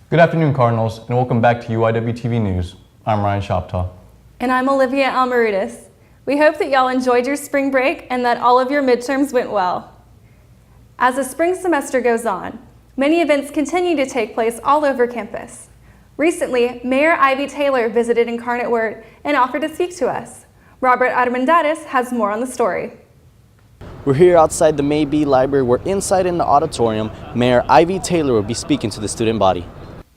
Good afternoon, Cardinals, and welcome back to UIWtv News. I'm Ryan Shoptaw. And I'm Olivia Almarutis. We hope that y'all enjoyed your spring break and that all of your midterms went well. As the spring semester goes on, many events continue to take place all over campus. Recently, Mayor Ivy Taylor visited Incarnate Word and offered to speak to us. Robert Armendariz has more on the story. We're here outside the Maybe Library, where inside in the auditorium, Mayor Ivy Taylor will be speaking to the student body.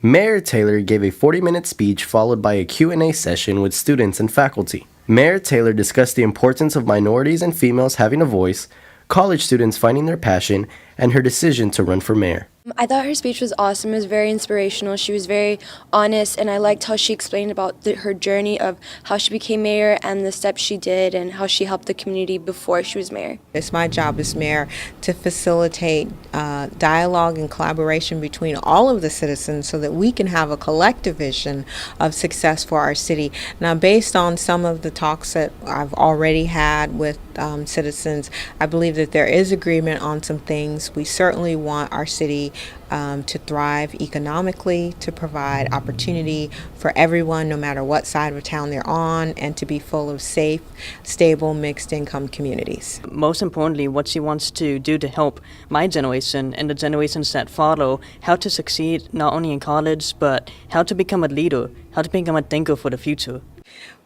Mayor Taylor gave a 40-minute speech followed by a Q&A session with students and faculty. Mayor Taylor discussed the importance of minorities and females having a voice, college students finding their passion, and her decision to run for mayor. I thought her speech was awesome. It was very inspirational. She was very honest, and I liked how she explained about her journey of how she became mayor and the steps she did and how she helped the community before she was mayor. It's my job as mayor to facilitate dialogue and collaboration between all of the citizens so that we can have a collective vision of success for our city. Now, based on some of the talks that I've already had with citizens, I believe that there is agreement on some things. We certainly want our city to thrive economically, to provide opportunity for everyone, no matter what side of town they're on, and to be full of safe, stable, mixed income communities. Most importantly, what she wants to do to help my generation and the generations that follow, how to succeed not only in college, but how to become a leader, how to become a thinker for the future.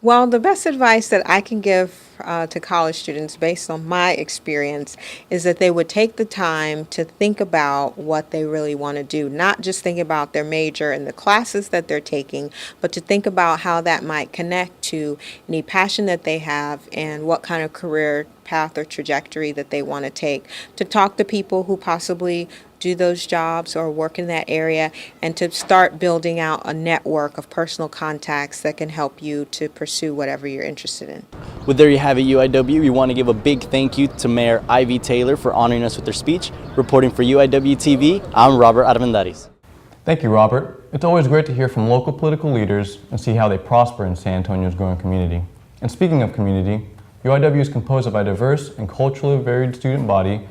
Well, the best advice that I can give to college students based on my experience is that they would take the time to think about what they really want to do, not just think about their major and the classes that they're taking, but to think about how that might connect to any passion that they have and what kind of career path or trajectory that they want to take, to talk to people who possibly do those jobs or work in that area, and to start building out a network of personal contacts that can help you to pursue whatever you're interested in. Well, there you have it, UIW. We want to give a big thank you to Mayor Ivy Taylor for honoring us with her speech. Reporting for UIWtv, I'm Robert Armendariz. Thank you, Robert. It's always great to hear from local political leaders and see how they prosper in San Antonio's growing community. And speaking of community, UIW is composed of a diverse and culturally varied student body.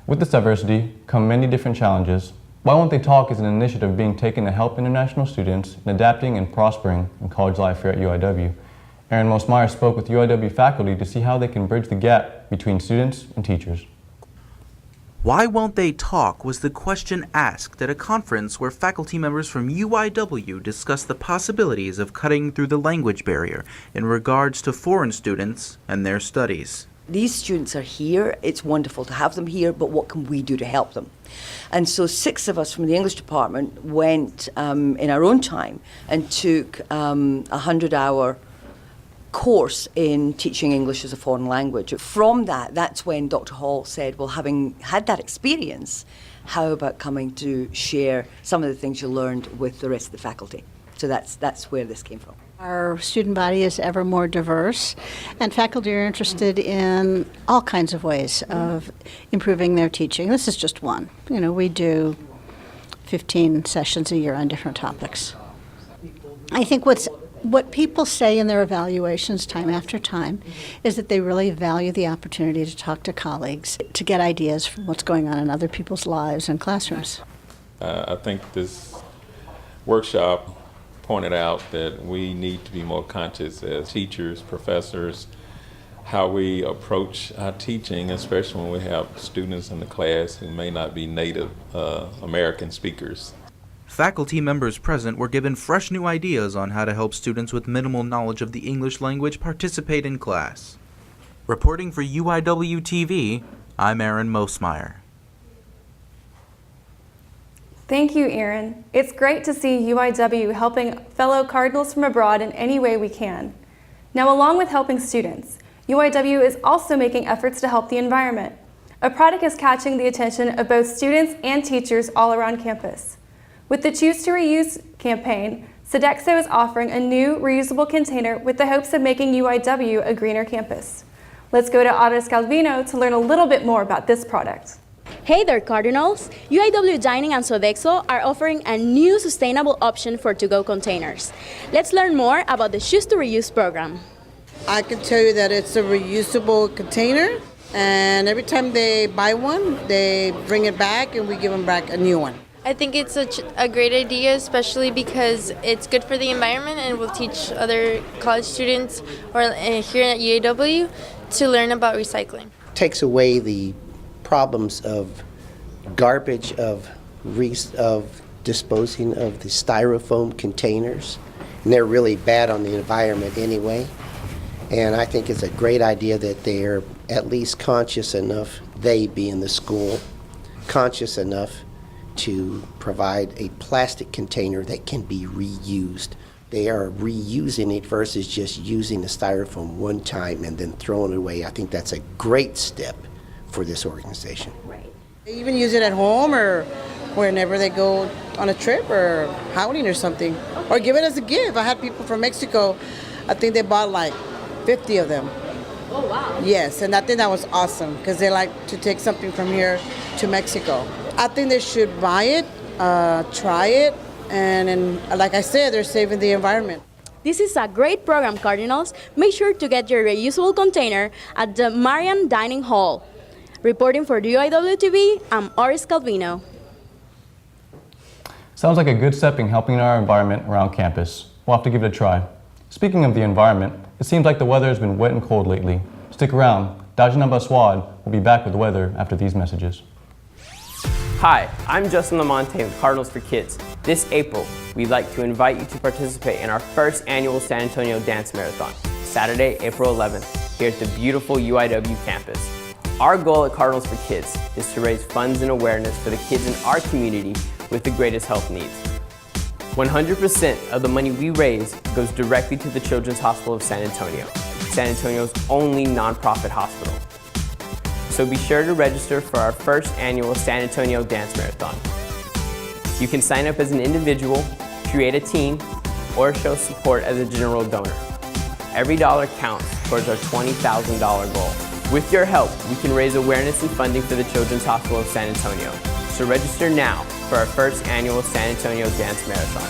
With this diversity come many different challenges. Why Won't They Talk is an initiative being taken to help international students in adapting and prospering in college life here at UIW. Aaron Mosmeyer spoke with UIW faculty to see how they can bridge the gap between students and teachers. Why won't they talk was the question asked at a conference where faculty members from UIW discussed the possibilities of cutting through the language barrier in regards to foreign students and their studies. These students are here, it's wonderful to have them here, but what can we do to help them? And so 6 of us from the English department went in our own time and took a 100-hour course in teaching English as a foreign language. From that's when Dr. Hall said, well, having had that experience, how about coming to share some of the things you learned with the rest of the faculty? So that's where this came from. Our student body is ever more diverse, and faculty are interested in all kinds of ways of improving their teaching. This is just one. You know, we do 15 sessions a year on different topics. I think what people say in their evaluations time after time is that they really value the opportunity to talk to colleagues, to get ideas from what's going on in other people's lives and classrooms. I think this workshop pointed out that we need to be more conscious as teachers, professors, how we approach our teaching, especially when we have students in the class who may not be native American speakers. Faculty members present were given fresh new ideas on how to help students with minimal knowledge of the English language participate in class. Reporting for UIWtv, I'm Aaron Mosmeyer. Thank you, Aaron. It's great to see UIW helping fellow Cardinals from abroad in any way we can. Now, along with helping students, UIW is also making efforts to help the environment. A product is catching the attention of both students and teachers all around campus. With the Choose to Reuse campaign, Sodexo is offering a new reusable container with the hopes of making UIW a greener campus. Let's go to Audra Scalvino to learn a little bit more about this product. Hey there, Cardinals! UIW Dining and Sodexo are offering a new sustainable option for to-go containers. Let's learn more about the Choose to Reuse program. I can tell you that it's a reusable container, and every time they buy one, they bring it back and we give them back a new one. I think it's a great idea, especially because it's good for the environment and will teach other college students or here at UIW to learn about recycling. Takes away the problems of garbage, of disposing of the styrofoam containers, and they're really bad on the environment anyway. And I think it's a great idea that they're at least conscious enough, they being the school, conscious enough to provide a plastic container that can be reused. They are reusing it versus just using the styrofoam one time and then throwing it away. I think that's a great step for this organization. Right. They even use it at home or whenever they go on a trip or outing or something. Okay. Or give it as a gift. I had people from Mexico, I think they bought like 50 of them. Oh, wow. Yes, and I think that was awesome because they like to take something from here to Mexico. I think they should buy it, try it, and like I said, they're saving the environment. This is a great program, Cardinals. Make sure to get your reusable container at the Marian Dining Hall. Reporting for UIWtv, I'm Oris Calvino. Sounds like a good step in helping our environment around campus. We'll have to give it a try. Speaking of the environment, it seems like the weather has been wet and cold lately. Stick around. Dajanaba Swad will be back with the weather after these messages. Hi, I'm Justin Lamontagne with Cardinals for Kids. This April, we'd like to invite you to participate in our first annual San Antonio Dance Marathon, Saturday, April 11th, here at the beautiful UIW campus. Our goal at Cardinals for Kids is to raise funds and awareness for the kids in our community with the greatest health needs. 100% of the money we raise goes directly to the Children's Hospital of San Antonio, San Antonio's only nonprofit hospital. So be sure to register for our first annual San Antonio Dance Marathon. You can sign up as an individual, create a team, or show support as a general donor. Every dollar counts towards our $20,000 goal. With your help, we can raise awareness and funding for the Children's Hospital of San Antonio. So register now for our first annual San Antonio Dance Marathon.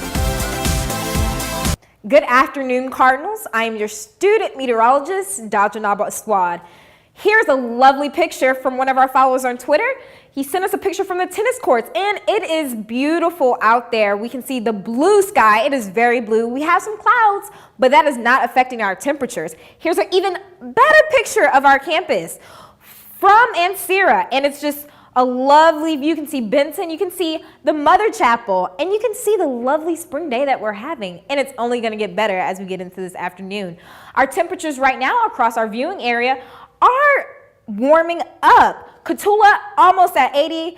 Good afternoon, Cardinals. I am your student meteorologist, Dajanaba Swad. Here's a lovely picture from one of our followers on Twitter. He sent us a picture from the tennis courts, and it is beautiful out there. We can see the blue sky. It is very blue. We have some clouds, but that is not affecting our temperatures. Here's an even better picture of our campus from Ancira, and it's just a lovely view. You can see Benson, you can see the Mother Chapel, and you can see the lovely spring day that we're having, and it's only going to get better as we get into this afternoon. Our temperatures right now across our viewing area are warming up. Cotulla almost at 80,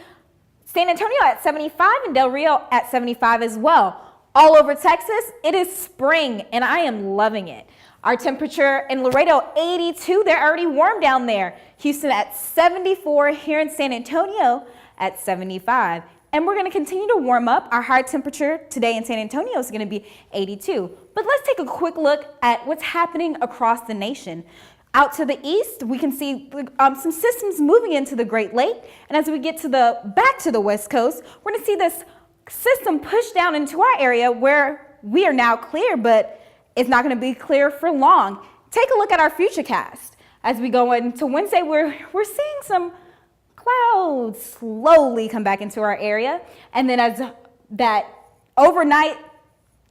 San Antonio at 75, and Del Rio at 75 as well. All over Texas, it is spring, and I am loving it. Our temperature in Laredo, 82. They're already warm down there. Houston at 74, here in San Antonio at 75. And we're going to continue to warm up. Our high temperature today in San Antonio is going to be 82. But let's take a quick look at what's happening across the nation. Out to the east, we can see some systems moving into the Great Lake. And as we get back to the west coast, we're going to see this system push down into our area where we are now clear, but it's not going to be clear for long. Take a look at our futurecast. As we go into Wednesday, we're seeing some clouds slowly come back into our area. And then as that overnight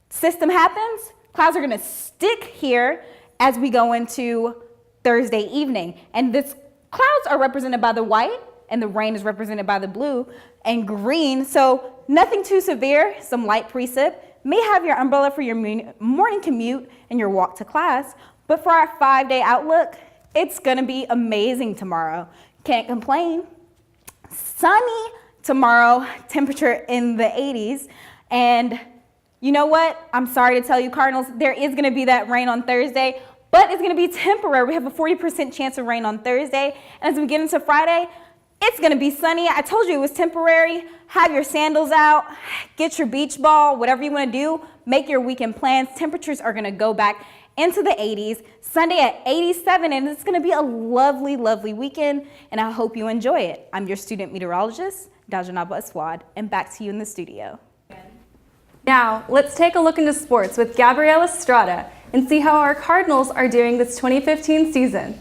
system happens, clouds are going to stick here as we go into Thursday evening. And this clouds are represented by the white, and the rain is represented by the blue and green. So nothing too severe, some light precip. May have your umbrella for your morning commute and your walk to class. But for our 5-day outlook, it's gonna be amazing tomorrow. Can't complain. Sunny tomorrow, temperature in the 80s. And you know what? I'm sorry to tell you, Cardinals, there is gonna be that rain on Thursday, but it's gonna be temporary. We have a 40% chance of rain on Thursday. And as we get into Friday, it's gonna be sunny. I told you it was temporary. Have your sandals out, get your beach ball, whatever you wanna do, make your weekend plans. Temperatures are gonna go back into the 80s, Sunday at 87, and it's gonna be a lovely, lovely weekend, and I hope you enjoy it. I'm your student meteorologist, Dajanaba Aswad, and back to you in the studio. Now, let's take a look into sports with Gabriela Estrada and see how our Cardinals are doing this 2015 season.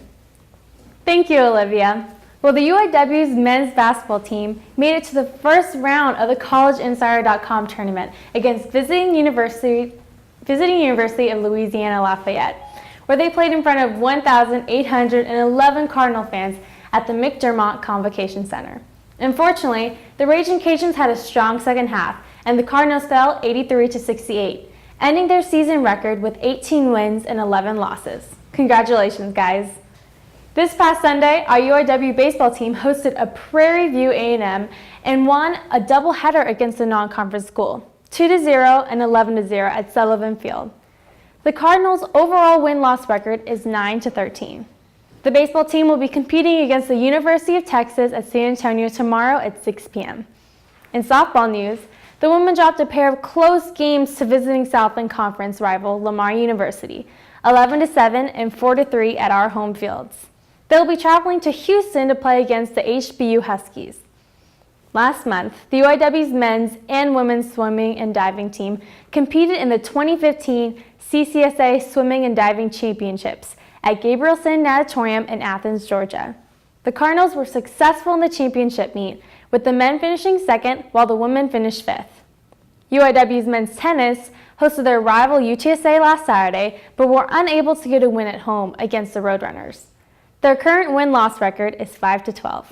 Thank you, Olivia. Well, the UIW's men's basketball team made it to the first round of the CollegeInsider.com tournament against visiting University of Louisiana Lafayette, where they played in front of 1,811 Cardinal fans at the McDermott Convocation Center. Unfortunately, the Raging Cajuns had a strong second half, and the Cardinals fell 83-68, ending their season record with 18 wins and 11 losses. Congratulations, guys. This past Sunday, our UIW baseball team hosted a Prairie View A&M and won a doubleheader against a non-conference school, 2-0 and 11-0 at Sullivan Field. The Cardinals' overall win-loss record is 9-13. The baseball team will be competing against the University of Texas at San Antonio tomorrow at 6 p.m. In softball news, the women dropped a pair of close games to visiting Southland Conference rival Lamar University, 11-7 and 4-3 at our home fields. They'll be traveling to Houston to play against the HBU Huskies. Last month, the UIW's men's and women's swimming and diving team competed in the 2015 CCSA Swimming and Diving Championships at Gabrielson Natatorium in Athens, Georgia. The Cardinals were successful in the championship meet, with the men finishing second while the women finished fifth. UIW's men's tennis hosted their rival UTSA last Saturday, but were unable to get a win at home against the Roadrunners. Their current win-loss record is 5-12.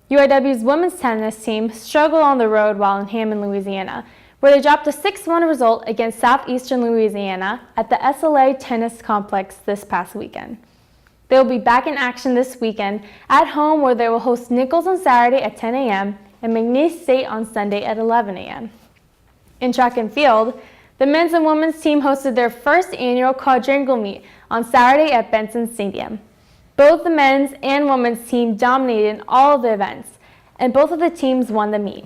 UIW's women's tennis team struggled on the road while in Hammond, Louisiana, where they dropped a 6-1 result against Southeastern Louisiana at the SLA Tennis Complex this past weekend. They will be back in action this weekend at home, where they will host Nichols on Saturday at 10 a.m. and McNeese State on Sunday at 11 a.m. In track and field, the men's and women's team hosted their first annual quadrangle meet on Saturday at Benson Stadium. Both the men's and women's team dominated in all of the events, and both of the teams won the meet.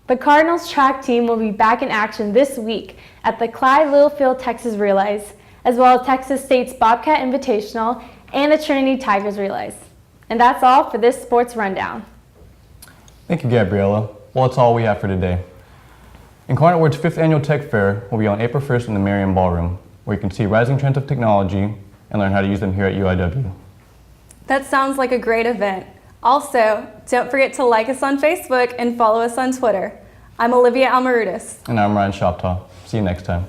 The Cardinals track team will be back in action this week at the Clyde Littlefield Texas Relays, as well as Texas State's Bobcat Invitational and the Trinity Tigers Relays. And that's all for this sports rundown. Thank you, Gabriella. Well, that's all we have for today. Incarnate Word's 5th Annual Tech Fair will be on April 1st in the Merriam Ballroom, where you can see rising trends of technology and learn how to use them here at UIW. That sounds like a great event. Also, don't forget to like us on Facebook and follow us on Twitter. I'm Olivia Almarutis. And I'm Ryan Shoptaw. See you next time.